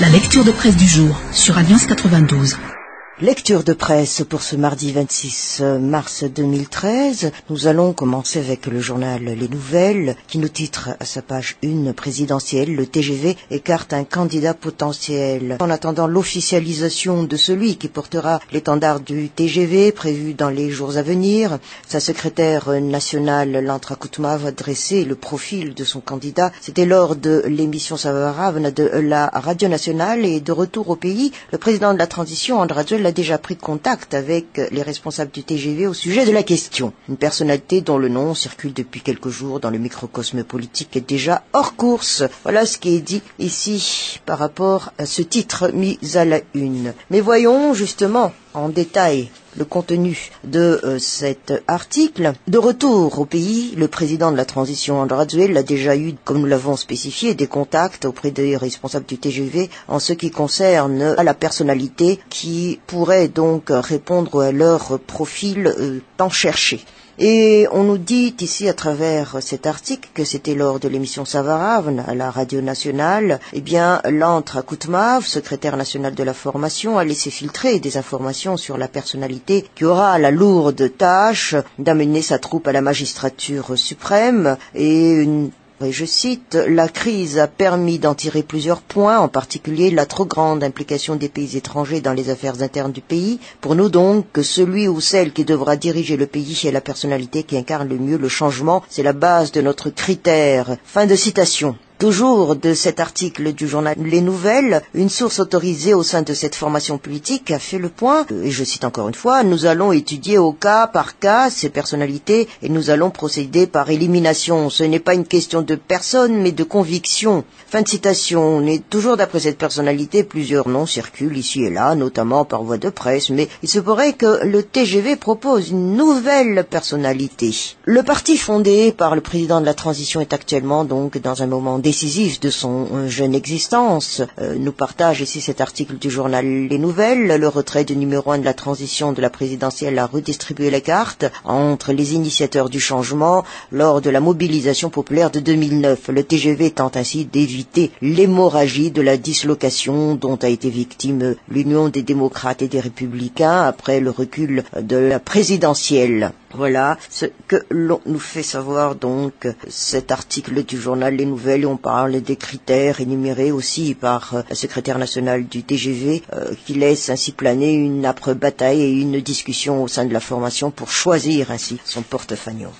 La lecture de presse du jour sur Alliance 92. Lecture de presse pour ce mardi 26 mars 2013. Nous allons commencer avec le journal Les Nouvelles qui nous titre à sa page 1 présidentielle. Le TGV écarte un candidat potentiel. En attendant l'officialisation de celui qui portera l'étendard du TGV prévu dans les jours à venir, sa secrétaire nationale Lantra Koutmave a dressé le profil de son candidat. C'était lors de l'émission Savaravn de la Radio Nationale et de retour au pays, le président de la transition, André Rajol, a déjà pris contact avec les responsables du TGV au sujet de la question. Une personnalité dont le nom circule depuis quelques jours dans le microcosme politique est déjà hors course. Voilà ce qui est dit ici par rapport à ce titre mis à la une. Mais voyons justement en détail le contenu de cet article. De retour au pays, le président de la transition, André Rajol, a déjà eu, comme nous l'avons spécifié, des contacts auprès des responsables du TGV en ce qui concerne à la personnalité qui pourrait donc répondre à leur profil tant cherché. Et on nous dit ici à travers cet article que c'était lors de l'émission Savaravn à la Radio Nationale, Lantra Koutmave, secrétaire national de la formation, a laissé filtrer des informations sur la personnalité qui aura la lourde tâche d'amener sa troupe à la magistrature suprême et je cite, « La crise a permis d'en tirer plusieurs points, en particulier la trop grande implication des pays étrangers dans les affaires internes du pays. Pour nous donc, que celui ou celle qui devra diriger le pays est la personnalité qui incarne le mieux le changement. C'est la base de notre critère. » Fin de citation. Toujours de cet article du journal Les Nouvelles, une source autorisée au sein de cette formation politique a fait le point, et je cite encore une fois, « Nous allons étudier au cas par cas ces personnalités et nous allons procéder par élimination. Ce n'est pas une question de personne mais de conviction. » Fin de citation. Et toujours d'après cette personnalité, plusieurs noms circulent ici et là, notamment par voie de presse, mais il se pourrait que le TGV propose une nouvelle personnalité. Le parti fondé par le président de la transition est actuellement donc dans un moment décisif de son jeune existence. Nous partage ici cet article du journal Les Nouvelles. Le retrait du numéro 1 de la transition de la présidentielle a redistribué les cartes entre les initiateurs du changement lors de la mobilisation populaire de 2009. Le TGV tente ainsi d'éviter l'hémorragie de la dislocation dont a été victime l'Union des démocrates et des républicains après le recul de la présidentielle. Voilà ce que l'on nous fait savoir donc cet article du journal Les Nouvelles. On parle des critères énumérés aussi par la secrétaire nationale du TGV qui laisse ainsi planer une âpre bataille et une discussion au sein de la formation pour choisir ainsi son porte-fagnon.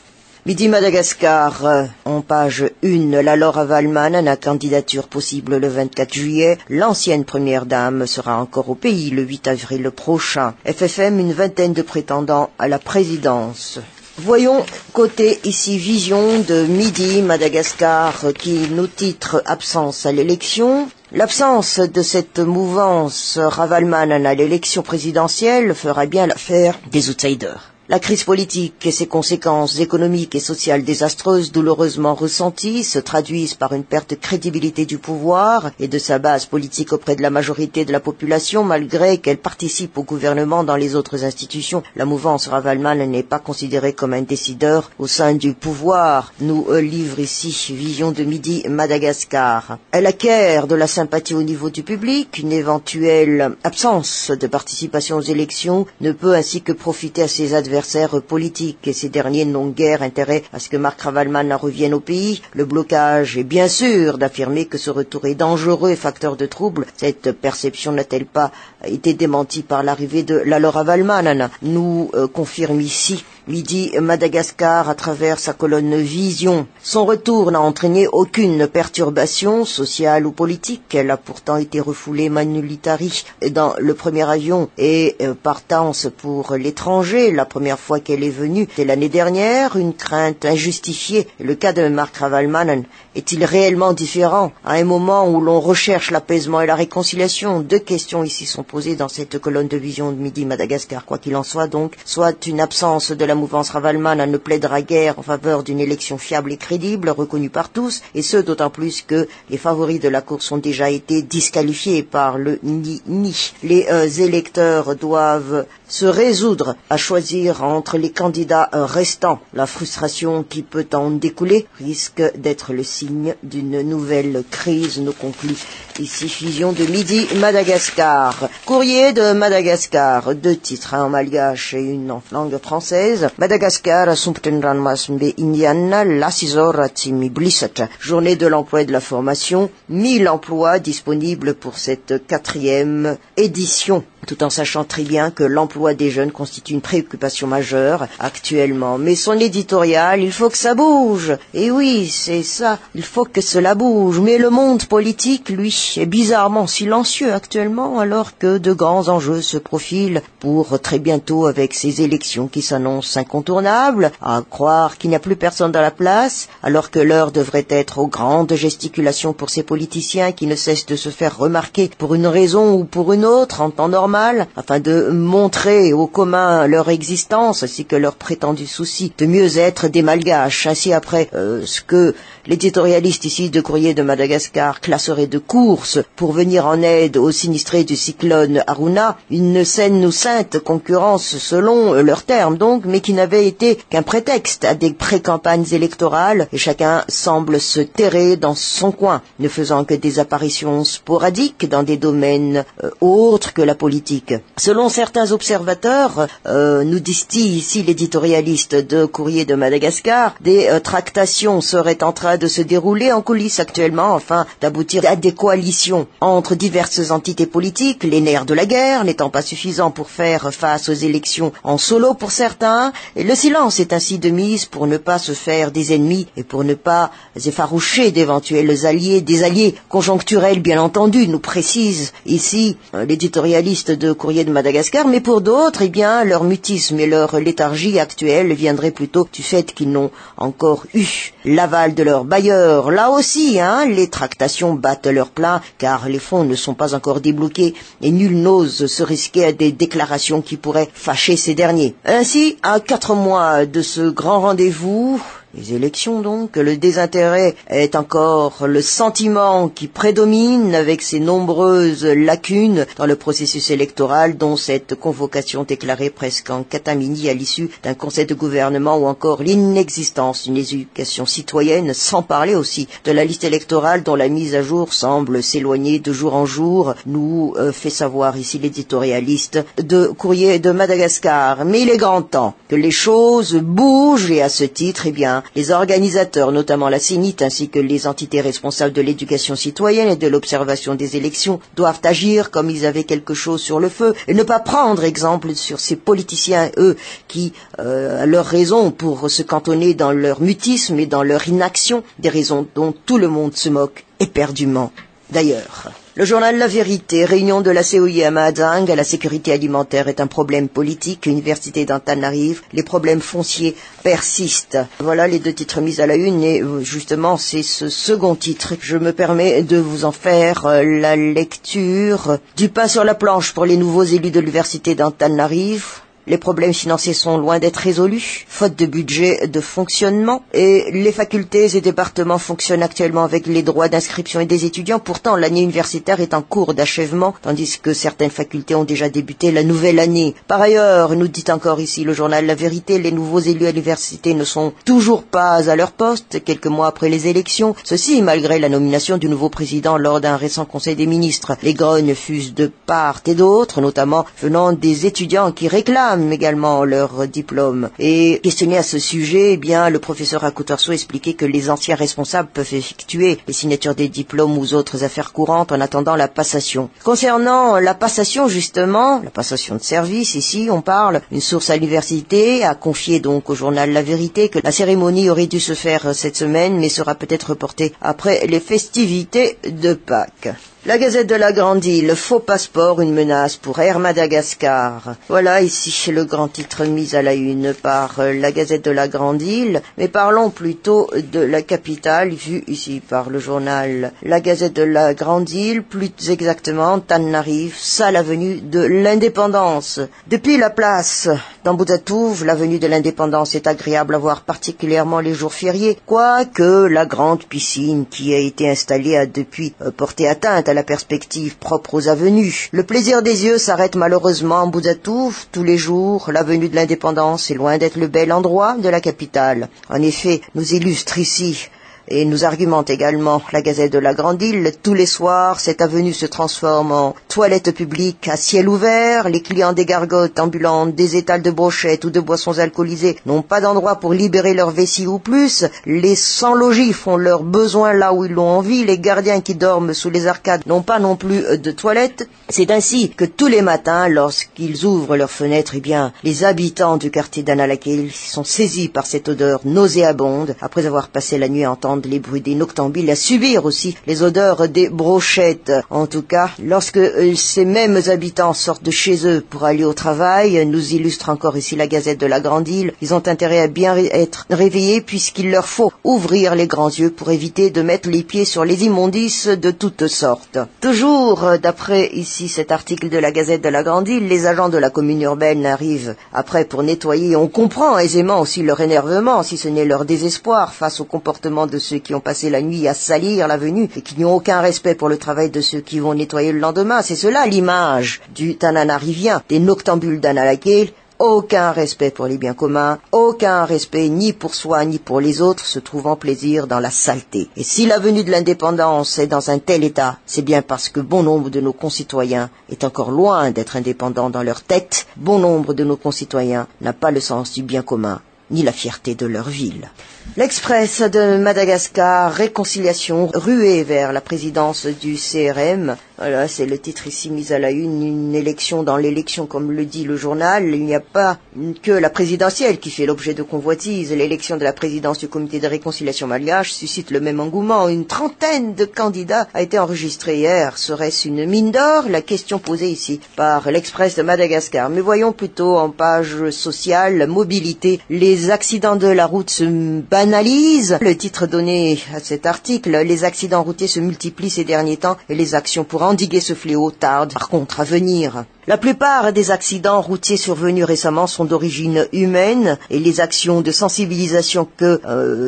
Midi Madagascar, en page 1, la Laura Valman a candidature possible le 24 juillet. L'ancienne première dame sera encore au pays le 8 avril prochain. FFM, une vingtaine de prétendants à la présidence. Voyons côté ici vision de Midi Madagascar qui nous titre absence à l'élection. L'absence de cette mouvance Ravalman à l'élection présidentielle fera bien l'affaire des outsiders. La crise politique et ses conséquences économiques et sociales désastreuses douloureusement ressenties se traduisent par une perte de crédibilité du pouvoir et de sa base politique auprès de la majorité de la population malgré qu'elle participe au gouvernement dans les autres institutions. La mouvance Ravalman n'est pas considérée comme un décideur au sein du pouvoir, nous livre ici Vision de Midi Madagascar. Elle acquiert de la sympathie au niveau du public, une éventuelle absence de participation aux élections ne peut ainsi que profiter à ses adversaires politiques et ces derniers n'ont guère intérêt à ce que Marc Ravalman revienne au pays. Le blocage est bien sûr d'affirmer que ce retour est dangereux et facteur de trouble. Cette perception n'a-t-elle pas été démentie par l'arrivée de la Laura Valman? Nous confirme ici Midi Madagascar à travers sa colonne Vision. Son retour n'a entraîné aucune perturbation sociale ou politique. Elle a pourtant été refoulée Manu Litari dans le premier avion et partance pour l'étranger. La première fois qu'elle est venue, c'était l'année dernière, une crainte injustifiée. Le cas de Marc Ravalman est-il réellement différent à un moment où l'on recherche l'apaisement et la réconciliation? Deux questions ici sont posées dans cette colonne de Vision de Midi Madagascar. Quoi qu'il en soit donc, soit une absence de la mouvance Ravalman ne plaidera guère en faveur d'une élection fiable et crédible, reconnue par tous, et ce d'autant plus que les favoris de la course ont déjà été disqualifiés par le ni-ni. Les électeurs doivent se résoudre à choisir entre les candidats restants. La frustration qui peut en découler risque d'être le signe d'une nouvelle crise, nous conclut ici Fusion de Midi Madagascar. Courrier de Madagascar, 2 titres, un en malgache et une en langue française. Madagascar, Sumptenranmasmbe Indiana, Lassizor Timi Blissat. Journée de l'emploi et de la formation, 1000 emplois disponibles pour cette 4e édition, tout en sachant très bien que l'emploi des jeunes constitue une préoccupation majeure actuellement. Mais son éditorial, il faut que ça bouge. Et oui, c'est ça, il faut que cela bouge. Mais le monde politique, lui, est bizarrement silencieux actuellement, alors que de grands enjeux se profilent pour très bientôt avec ces élections qui s'annoncent incontournables, à croire qu'il n'y a plus personne dans la place, alors que l'heure devrait être aux grandes gesticulations pour ces politiciens qui ne cessent de se faire remarquer pour une raison ou pour une autre en temps normal, afin de montrer au commun leur existence ainsi que leur prétendu souci de mieux être des malgaches. Ainsi, après ce que l'éditorialiste ici de Courrier de Madagascar classerait de course pour venir en aide aux sinistrés du cyclone Haruna, une saine ou sainte concurrence selon leurs termes donc, mais qui n'avait été qu'un prétexte à des pré-campagnes électorales, et chacun semble se terrer dans son coin, ne faisant que des apparitions sporadiques dans des domaines autres que la politique. Selon certains observateurs, nous dit-il ici l'éditorialiste de Courrier de Madagascar, des tractations seraient en train de se dérouler en coulisses actuellement afin d'aboutir à des coalitions entre diverses entités politiques, les nerfs de la guerre n'étant pas suffisants pour faire face aux élections en solo pour certains, et le silence est ainsi de mise pour ne pas se faire des ennemis et pour ne pas effaroucher d'éventuels alliés, des alliés conjoncturels bien entendu, nous précise ici l'éditorialiste de Courrier de Madagascar, mais pour d'autres, eh bien, leur mutisme et leur léthargie actuelle viendraient plutôt du fait qu'ils n'ont encore eu l'aval de leurs bailleurs. Là aussi, les tractations battent leur plein, car les fonds ne sont pas encore débloqués et nul n'ose se risquer à des déclarations qui pourraient fâcher ces derniers. Ainsi, à 4 mois de ce grand rendez-vous, les élections donc, le désintérêt est encore le sentiment qui prédomine avec ses nombreuses lacunes dans le processus électoral, dont cette convocation déclarée presque en catimini à l'issue d'un conseil de gouvernement, ou encore l'inexistence d'une éducation citoyenne, sans parler aussi de la liste électorale dont la mise à jour semble s'éloigner de jour en jour, nous fait savoir ici l'éditorialiste de Courrier de Madagascar. Mais il est grand temps que les choses bougent, et à ce titre, eh bien, les organisateurs, notamment la CENIT, ainsi que les entités responsables de l'éducation citoyenne et de l'observation des élections, doivent agir comme ils avaient quelque chose sur le feu et ne pas prendre exemple sur ces politiciens, eux, qui, à leur raison pour se cantonner dans leur mutisme et dans leur inaction, des raisons dont tout le monde se moque éperdument. D'ailleurs, le journal La Vérité, réunion de la COI à Mahajang, la sécurité alimentaire est un problème politique, université d'Antananarive, les problèmes fonciers persistent. Voilà les 2 titres mis à la une, et justement c'est ce second titre que je me permets de vous en faire la lecture. Du pain sur la planche pour les nouveaux élus de l'université d'Antananarive. Les problèmes financiers sont loin d'être résolus, faute de budget de fonctionnement, et les facultés et départements fonctionnent actuellement avec les droits d'inscription et des étudiants. Pourtant, l'année universitaire est en cours d'achèvement, tandis que certaines facultés ont déjà débuté la nouvelle année. Par ailleurs, nous dit encore ici le journal La Vérité, les nouveaux élus à l'université ne sont toujours pas à leur poste, quelques mois après les élections, ceci malgré la nomination du nouveau président lors d'un récent conseil des ministres. Les grognes fusent de part et d'autre, notamment venant des étudiants qui réclament également leur diplôme. Et questionné à ce sujet, eh bien, le professeur Akutorso expliquait que les anciens responsables peuvent effectuer les signatures des diplômes ou autres affaires courantes en attendant la passation. Concernant la passation, justement, la passation de service, ici, on parle, une source à l'université a confié donc au journal La Vérité que la cérémonie aurait dû se faire cette semaine, mais sera peut-être reportée après les festivités de Pâques. La Gazette de la Grande Île, faux passeport, une menace pour Air Madagascar. Voilà ici le grand titre mis à la une par la Gazette de la Grande Île, mais parlons plutôt de la capitale, vue ici par le journal La Gazette de la Grande Île, plus exactement Antananarive, salle avenue de l'Indépendance. Depuis la place Dans Bouzatouf, l'avenue de l'Indépendance est agréable à voir, particulièrement les jours fériés, quoique la grande piscine qui a été installée a depuis porté atteinte à la perspective propre aux avenues. Le plaisir des yeux s'arrête malheureusement en Bouzatouf. Tous les jours, l'avenue de l'Indépendance est loin d'être le bel endroit de la capitale. En effet, nous illustre ici et nous argumente également la Gazette de la Grande Île. Tous les soirs, cette avenue se transforme en toilette publique à ciel ouvert. Les clients des gargotes ambulantes, des étals de brochettes ou de boissons alcoolisées n'ont pas d'endroit pour libérer leur vessie ou plus. Les sans-logis font leurs besoins là où ils l'ont envie. Les gardiens qui dorment sous les arcades n'ont pas non plus de toilette. C'est ainsi que tous les matins, lorsqu'ils ouvrent leurs fenêtres, les habitants du quartier d'Analakel sont saisis par cette odeur nauséabonde après avoir passé la nuit à entendre les bruits des noctambules et à subir aussi les odeurs des brochettes. En tout cas, lorsque ces mêmes habitants sortent de chez eux pour aller au travail, nous illustre encore ici la Gazette de la Grande Île, ils ont intérêt à bien être réveillés puisqu'il leur faut ouvrir les grands yeux pour éviter de mettre les pieds sur les immondices de toutes sortes. Toujours d'après ici cet article de la Gazette de la Grande Île, les agents de la commune urbaine arrivent après pour nettoyer. On comprend aisément aussi leur énervement, si ce n'est leur désespoir face au comportement de ceux qui ont passé la nuit à salir l'avenue et qui n'ont aucun respect pour le travail de ceux qui vont nettoyer le lendemain. C'est cela l'image du Tananarivien, des noctambules d'Analakel. Aucun respect pour les biens communs, aucun respect ni pour soi ni pour les autres, se trouvant plaisir dans la saleté. Et si l'avenue de l'Indépendance est dans un tel état, c'est bien parce que bon nombre de nos concitoyens est encore loin d'être indépendants dans leur tête. Bon nombre de nos concitoyens n'a pas le sens du bien commun ni la fierté de leur ville. L'Express de Madagascar, réconciliation, ruée vers la présidence du CRM. Voilà, c'est le titre ici mis à la une élection dans l'élection, comme le dit le journal. Il n'y a pas que la présidentielle qui fait l'objet de convoitises. L'élection de la présidence du comité de réconciliation malgache suscite le même engouement. Une trentaine de candidats a été enregistrée hier. Serait-ce une mine d'or? La question posée ici par l'Express de Madagascar. Mais voyons plutôt en page sociale, mobilité. Les accidents de la route se banalisent. Le titre donné à cet article, les accidents routiers se multiplient ces derniers temps et les actions pour endiguer ce fléau tardent par contre à venir. La plupart des accidents routiers survenus récemment sont d'origine humaine et les actions de sensibilisation que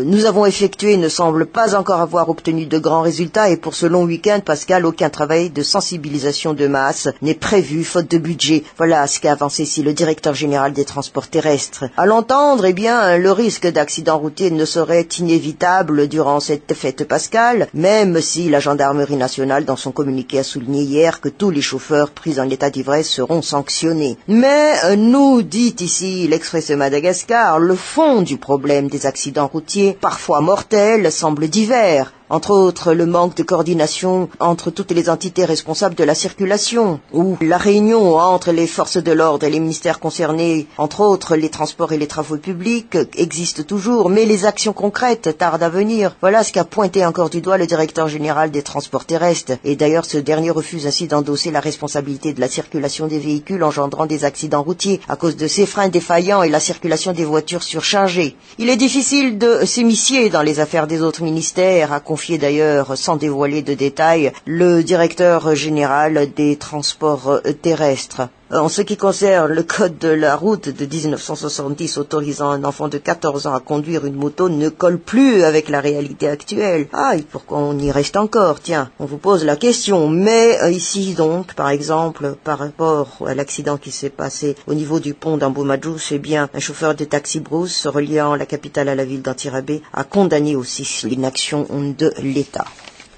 nous avons effectuées ne semblent pas encore avoir obtenu de grands résultats et pour ce long week-end, Pascal, aucun travail de sensibilisation de masse n'est prévu faute de budget. Voilà ce qu'a avancé ici le directeur général des transports terrestres. À l'entendre, le risque d'accident routier ne serait inévitable durant cette fête pascale, même si la gendarmerie nationale dans son communiqué a souligné hier que tous les chauffeurs pris en état d'ivresse seront sanctionnés. Mais nous dit ici l'Express de Madagascar, le fond du problème des accidents routiers, parfois mortels, semble divers. Entre autres, le manque de coordination entre toutes les entités responsables de la circulation, ou la réunion entre les forces de l'ordre et les ministères concernés, entre autres les transports et les travaux publics, existe toujours, mais les actions concrètes tardent à venir. Voilà ce qu'a pointé encore du doigt le directeur général des transports terrestres. Et d'ailleurs, ce dernier refuse ainsi d'endosser la responsabilité de la circulation des véhicules engendrant des accidents routiers à cause de ces freins défaillants et la circulation des voitures surchargées. Il est difficile de s'immiscer dans les affaires des autres ministères, a confié d'ailleurs, sans dévoiler de détails, le directeur général des transports terrestres. En ce qui concerne le code de la route de 1970 autorisant un enfant de 14 ans à conduire une moto ne colle plus avec la réalité actuelle. Ah, et pourquoi on y reste encore? Tiens, on vous pose la question. Mais ici donc, par exemple, par rapport à l'accident qui s'est passé au niveau du pont d'Ambomadjou, c'est bien un chauffeur de taxi brousse reliant la capitale à la ville d'Antirabé a condamné aussi l'inaction de l'État.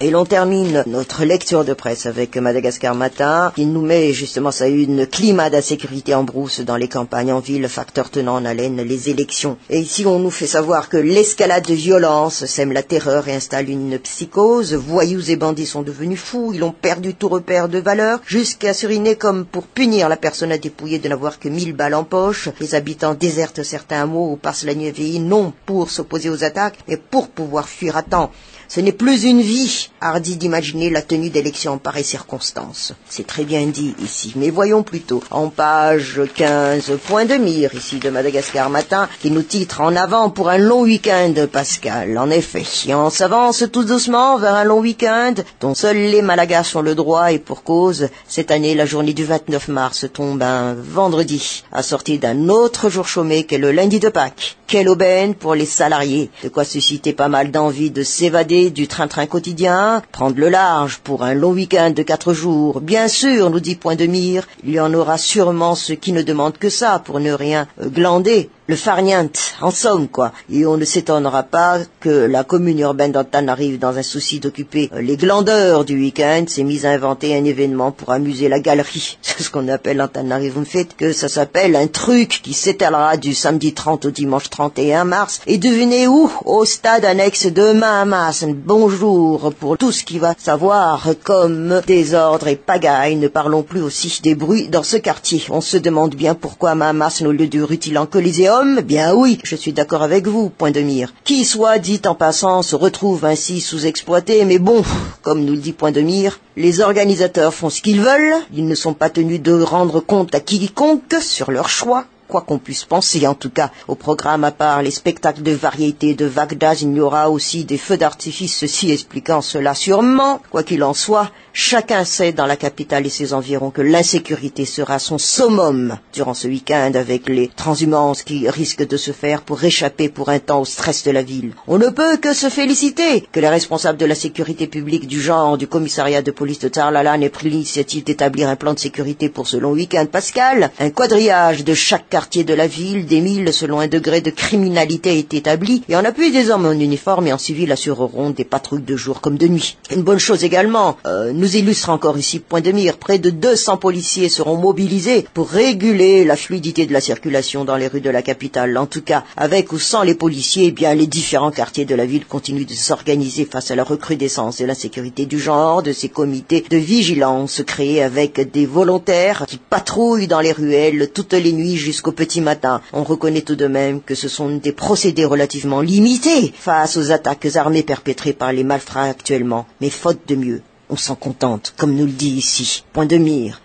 Et l'on termine notre lecture de presse avec Madagascar Matin, qui nous met justement ça une climat d'insécurité en brousse dans les campagnes en ville, facteur tenant en haleine les élections. Et ici on nous fait savoir que l'escalade de violence sème la terreur et installe une psychose. Voyous et bandits sont devenus fous, ils ont perdu tout repère de valeur, jusqu'à s'uriner comme pour punir la personne à dépouiller de n'avoir que 1000 balles en poche. Les habitants désertent certains hameaux ou passent la nuit éveillée, non pour s'opposer aux attaques, mais pour pouvoir fuir à temps. Ce n'est plus une vie, hardi d'imaginer la tenue d'élections en pareille circonstance. C'est très bien dit ici, mais voyons plutôt en page 15, point de mire ici de Madagascar Matin, qui nous titre en avant pour un long week-end, Pascal. En effet, on s'avance tout doucement vers un long week-end dont seuls les Malagas ont le droit, et pour cause, cette année la journée du 29 mars tombe un vendredi, assorti d'un autre jour chômé qu'est le lundi de Pâques. Quelle aubaine pour les salariés, de quoi susciter pas mal d'envie de s'évader du train-train quotidien, prendre le large pour un long week-end de 4 jours. Bien sûr, nous dit Point de Mire, il y en aura sûrement ceux qui ne demandent que ça pour ne rien glander. Le farniente, en somme, quoi. Et on ne s'étonnera pas que la commune urbaine d'Antananarivo, dans un souci d'occuper les glandeurs du week-end, s'est mise à inventer un événement pour amuser la galerie. C'est ce qu'on appelle Antananarivo Fête, que ça s'appelle un truc qui s'étalera du samedi 30 au dimanche 31 mars. Et devinez où? Au stade annexe de Mahamas. Bonjour pour tout ce qui va savoir comme désordre et pagaille. Ne parlons plus aussi des bruits dans ce quartier. On se demande bien pourquoi Mahamas, au lieu de rutilant Coliséum, bien oui, je suis d'accord avec vous, Point de Mire. Qui soit dit en passant se retrouve ainsi sous-exploité, mais bon, comme nous le dit Point de Mire, les organisateurs font ce qu'ils veulent, ils ne sont pas tenus de rendre compte à quiconque sur leur choix. Quoi qu'on puisse penser, en tout cas, au programme, à part les spectacles de variété de Vagdas, il y aura aussi des feux d'artifice, ceci expliquant cela sûrement. Quoi qu'il en soit, chacun sait dans la capitale et ses environs que l'insécurité sera son summum durant ce week-end, avec les transhumances qui risquent de se faire pour échapper pour un temps au stress de la ville. On ne peut que se féliciter que les responsables de la sécurité publique du genre du commissariat de police de Tarlalan aient pris l'initiative d'établir un plan de sécurité pour ce long week-end pascal. Un quadrillage de chaque quartier de la ville, des milles selon un degré de criminalité est établi, et en appui des hommes en uniforme et en civil assureront des patrouilles de jour comme de nuit. Une bonne chose également, nous illustre encore ici Point de Mire, près de 200 policiers seront mobilisés pour réguler la fluidité de la circulation dans les rues de la capitale. En tout cas, avec ou sans les policiers, eh bien les différents quartiers de la ville continuent de s'organiser face à la recrudescence de l'insécurité du genre, de ces comités de vigilance créés avec des volontaires qui patrouillent dans les ruelles toutes les nuits jusqu'au petit matin. On reconnaît tout de même que ce sont des procédés relativement limités face aux attaques armées perpétrées par les malfrats actuellement. Mais faute de mieux, on s'en contente, comme nous le dit ici Point de Mire.